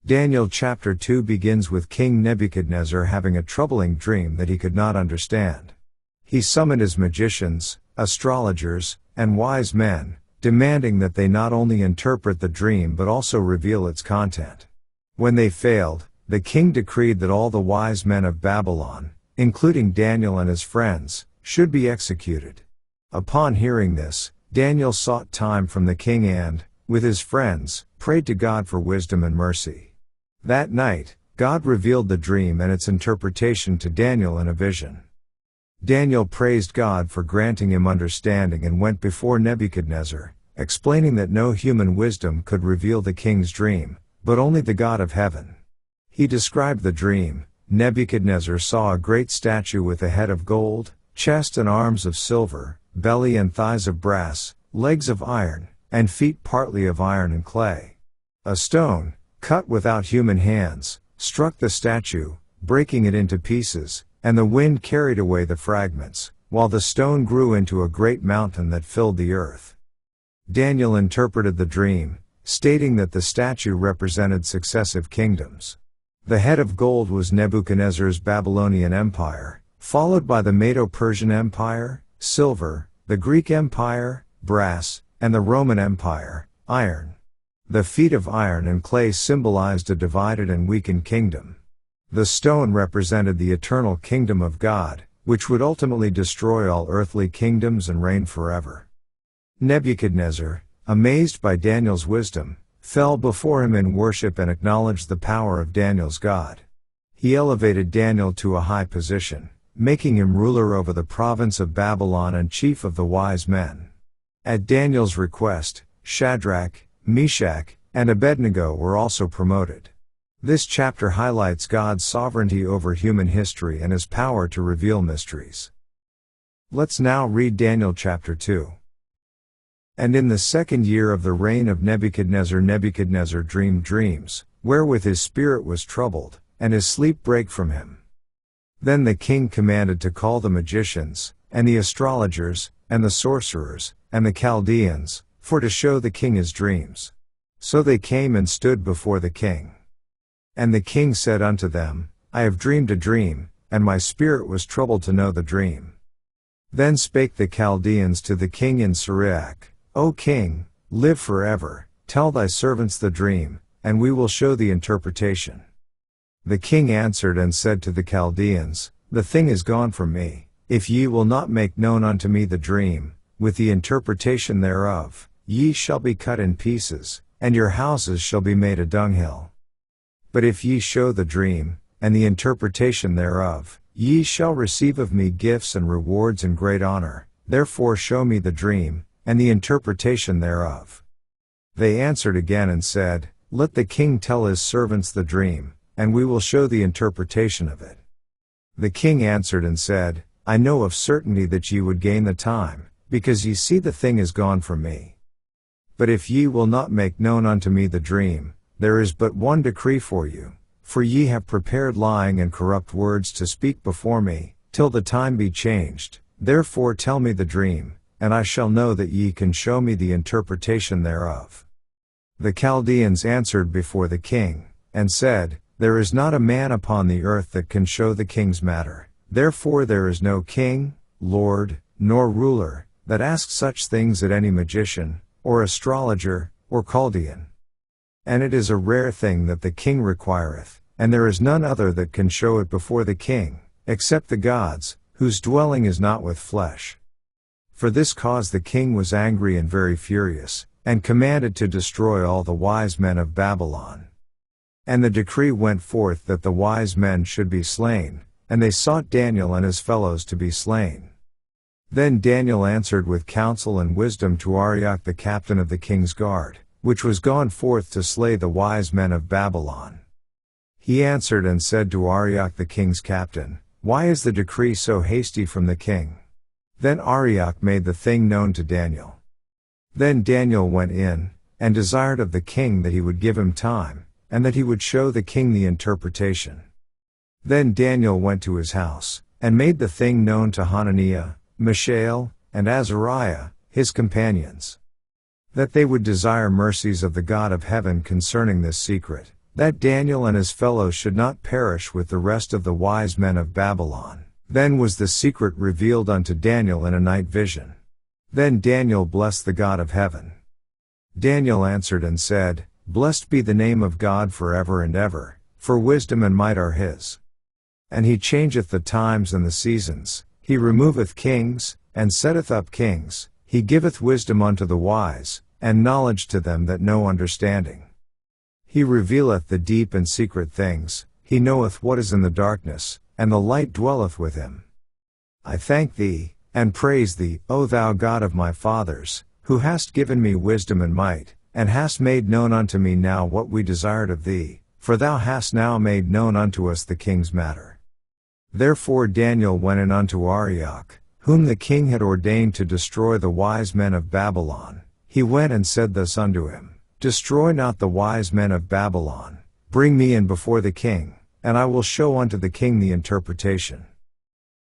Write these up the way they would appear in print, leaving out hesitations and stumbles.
Daniel chapter 2 begins with King Nebuchadnezzar having a troubling dream that he could not understand. He summoned his magicians, astrologers, and wise men, demanding that they not only interpret the dream but also reveal its content. When they failed, the king decreed that all the wise men of Babylon, including Daniel and his friends, should be executed. Upon hearing this, Daniel sought time from the king and, with his friends, prayed to God for wisdom and mercy. That night, God revealed the dream and its interpretation to Daniel in a vision. Daniel praised God for granting him understanding and went before Nebuchadnezzar, explaining that no human wisdom could reveal the king's dream, but only the God of heaven. He described the dream. Nebuchadnezzar saw a great statue with a head of gold, chest and arms of silver, belly and thighs of brass, legs of iron, and feet partly of iron and clay. A stone, cut without human hands, struck the statue, breaking it into pieces, and the wind carried away the fragments, while the stone grew into a great mountain that filled the earth. Daniel interpreted the dream, stating that the statue represented successive kingdoms. The head of gold was Nebuchadnezzar's Babylonian Empire, followed by the Medo-Persian Empire, silver, the Greek Empire, brass, and the Roman Empire, iron. The feet of iron and clay symbolized a divided and weakened kingdom. The stone represented the eternal kingdom of God, which would ultimately destroy all earthly kingdoms and reign forever. Nebuchadnezzar, amazed by Daniel's wisdom, fell before him in worship and acknowledged the power of Daniel's God. He elevated Daniel to a high position, making him ruler over the province of Babylon and chief of the wise men. At Daniel's request, Shadrach, Meshach, and Abednego were also promoted. This chapter highlights God's sovereignty over human history and his power to reveal mysteries. Let's now read Daniel chapter 2. And in the 2nd year of the reign of Nebuchadnezzar, Nebuchadnezzar dreamed dreams, wherewith his spirit was troubled, and his sleep brake from him. Then the king commanded to call the magicians, and the astrologers, and the sorcerers, and the Chaldeans, for to show the king his dreams. So they came and stood before the king. And the king said unto them, I have dreamed a dream, and my spirit was troubled to know the dream. Then spake the Chaldeans to the king in Syriac, O king, live forever, tell thy servants the dream, and we will show the interpretation. The king answered and said to the Chaldeans, The thing is gone from me, if ye will not make known unto me the dream, with the interpretation thereof, ye shall be cut in pieces, and your houses shall be made a dunghill. But if ye show the dream, and the interpretation thereof, ye shall receive of me gifts and rewards and great honor, therefore show me the dream, and the interpretation thereof. They answered again and said, Let the king tell his servants the dream, and we will show the interpretation of it. The king answered and said, I know of certainty that ye would gain the time, because ye see the thing is gone from me. But if ye will not make known unto me the dream, there is but one decree for you, for ye have prepared lying and corrupt words to speak before me, till the time be changed. Therefore tell me the dream, and I shall know that ye can show me the interpretation thereof. The Chaldeans answered before the king, and said, There is not a man upon the earth that can show the king's matter, therefore there is no king, lord, nor ruler, that asks such things at any magician, or astrologer, or Chaldean. And it is a rare thing that the king requireth, and there is none other that can show it before the king, except the gods, whose dwelling is not with flesh. For this cause the king was angry and very furious, and commanded to destroy all the wise men of Babylon. And the decree went forth that the wise men should be slain, and they sought Daniel and his fellows to be slain. Then Daniel answered with counsel and wisdom to Arioch the captain of the king's guard, which was gone forth to slay the wise men of Babylon. He answered and said to Arioch the king's captain, Why is the decree so hasty from the king? Then Arioch made the thing known to Daniel. Then Daniel went in, and desired of the king that he would give him time, and that he would show the king the interpretation. Then Daniel went to his house, and made the thing known to Hananiah, Mishael, and Azariah, his companions. That they would desire mercies of the God of heaven concerning this secret, that Daniel and his fellows should not perish with the rest of the wise men of Babylon. Then was the secret revealed unto Daniel in a night vision. Then Daniel blessed the God of heaven. Daniel answered and said, Blessed be the name of God forever and ever, for wisdom and might are his. And he changeth the times and the seasons, he removeth kings, and setteth up kings, he giveth wisdom unto the wise, and knowledge to them that know understanding. He revealeth the deep and secret things, he knoweth what is in the darkness, and the light dwelleth with him. I thank thee, and praise thee, O thou God of my fathers, who hast given me wisdom and might, and hast made known unto me now what we desired of thee, for thou hast now made known unto us the king's matter. Therefore Daniel went in unto Arioch, whom the king had ordained to destroy the wise men of Babylon. He went and said thus unto him, Destroy not the wise men of Babylon, bring me in before the king, and I will show unto the king the interpretation.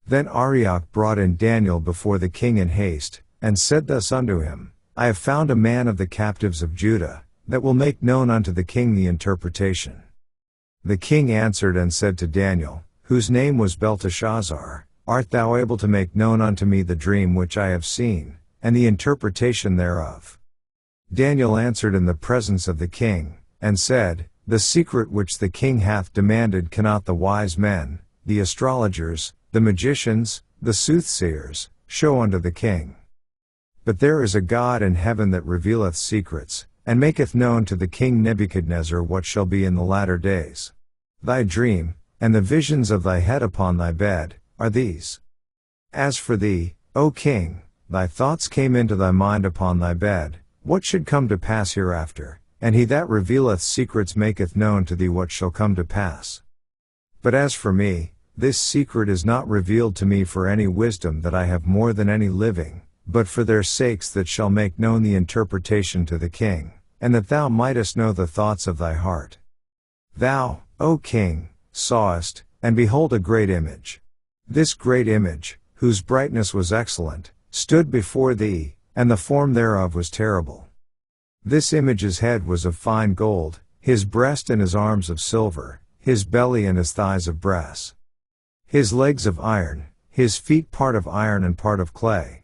Then Arioch brought in Daniel before the king in haste, and said thus unto him, I have found a man of the captives of Judah, that will make known unto the king the interpretation. The king answered and said to Daniel, whose name was Belteshazzar, Art thou able to make known unto me the dream which I have seen, and the interpretation thereof? Daniel answered in the presence of the king, and said, The secret which the king hath demanded cannot the wise men, the astrologers, the magicians, the soothsayers, show unto the king. But there is a God in heaven that revealeth secrets, and maketh known to the king Nebuchadnezzar what shall be in the latter days. Thy dream, and the visions of thy head upon thy bed, are these. As for thee, O king, thy thoughts came into thy mind upon thy bed, what should come to pass hereafter, and he that revealeth secrets maketh known to thee what shall come to pass. But as for me, this secret is not revealed to me for any wisdom that I have more than any living, but for their sakes that shall make known the interpretation to the king, and that thou mightest know the thoughts of thy heart. Thou, O king, sawest, and behold a great image. This great image, whose brightness was excellent, stood before thee, and the form thereof was terrible. This image's head was of fine gold, his breast and his arms of silver, his belly and his thighs of brass. His legs of iron, his feet part of iron and part of clay.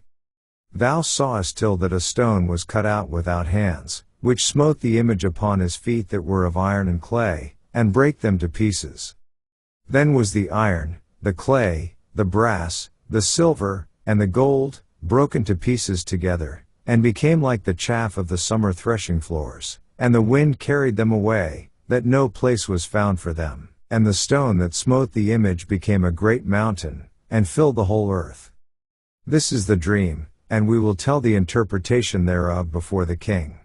Thou sawest till that a stone was cut out without hands, which smote the image upon his feet that were of iron and clay, and brake them to pieces. Then was the iron, the clay, the brass, the silver, and the gold, broken to pieces together, and became like the chaff of the summer threshing floors, and the wind carried them away, that no place was found for them, and the stone that smote the image became a great mountain, and filled the whole earth. This is the dream, and we will tell the interpretation thereof before the king.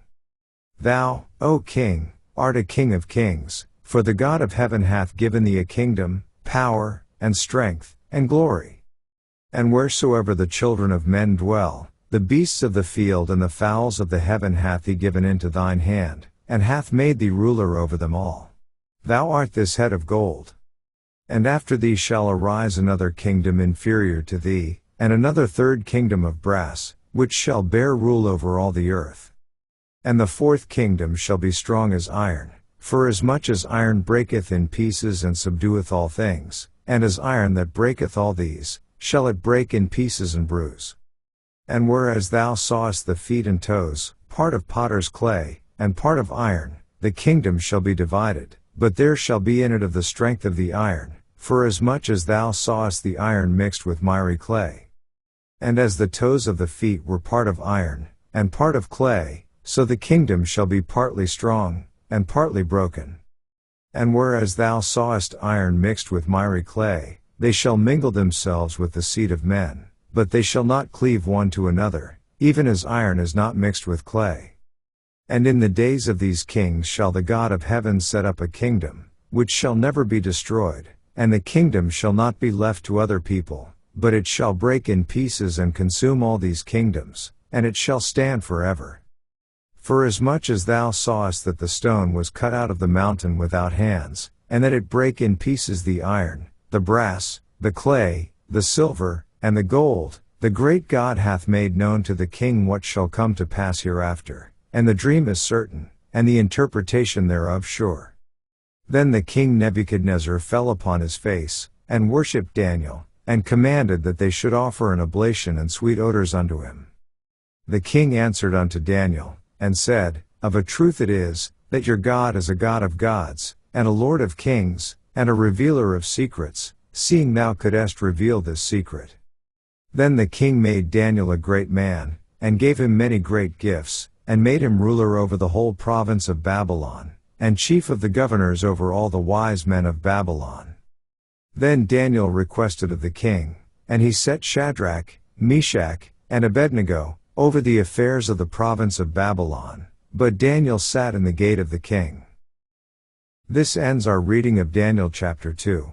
Thou, O king, art a king of kings, for the God of heaven hath given thee a kingdom, power, and strength, and glory. And wheresoever the children of men dwell, the beasts of the field and the fowls of the heaven hath he given into thine hand, and hath made thee ruler over them all. Thou art this head of gold. And after thee shall arise another kingdom inferior to thee, and another third kingdom of brass, which shall bear rule over all the earth. And the fourth kingdom shall be strong as iron, for as much as iron breaketh in pieces and subdueth all things, and as iron that breaketh all these, shall it break in pieces and bruise. And whereas thou sawest the feet and toes, part of potter's clay, and part of iron, the kingdom shall be divided, but there shall be in it of the strength of the iron, for as much as thou sawest the iron mixed with miry clay. And as the toes of the feet were part of iron, and part of clay, so the kingdom shall be partly strong, and partly broken. And whereas thou sawest iron mixed with miry clay, they shall mingle themselves with the seed of men, but they shall not cleave one to another, even as iron is not mixed with clay. And in the days of these kings shall the God of heaven set up a kingdom, which shall never be destroyed, and the kingdom shall not be left to other people, but it shall break in pieces and consume all these kingdoms, and it shall stand forever. For as much as thou sawest that the stone was cut out of the mountain without hands, and that it brake in pieces the iron, the brass, the clay, the silver, and the gold, the great God hath made known to the king what shall come to pass hereafter, and the dream is certain, and the interpretation thereof sure. Then the king Nebuchadnezzar fell upon his face, and worshipped Daniel, and commanded that they should offer an oblation and sweet odors unto him. The king answered unto Daniel, and said, Of a truth it is, that your God is a God of gods, and a Lord of kings, and a revealer of secrets, seeing thou couldest reveal this secret. Then the king made Daniel a great man, and gave him many great gifts, and made him ruler over the whole province of Babylon, and chief of the governors over all the wise men of Babylon. Then Daniel requested of the king, and he set Shadrach, Meshach, and Abednego over the affairs of the province of Babylon, but Daniel sat in the gate of the king. This ends our reading of Daniel chapter 2.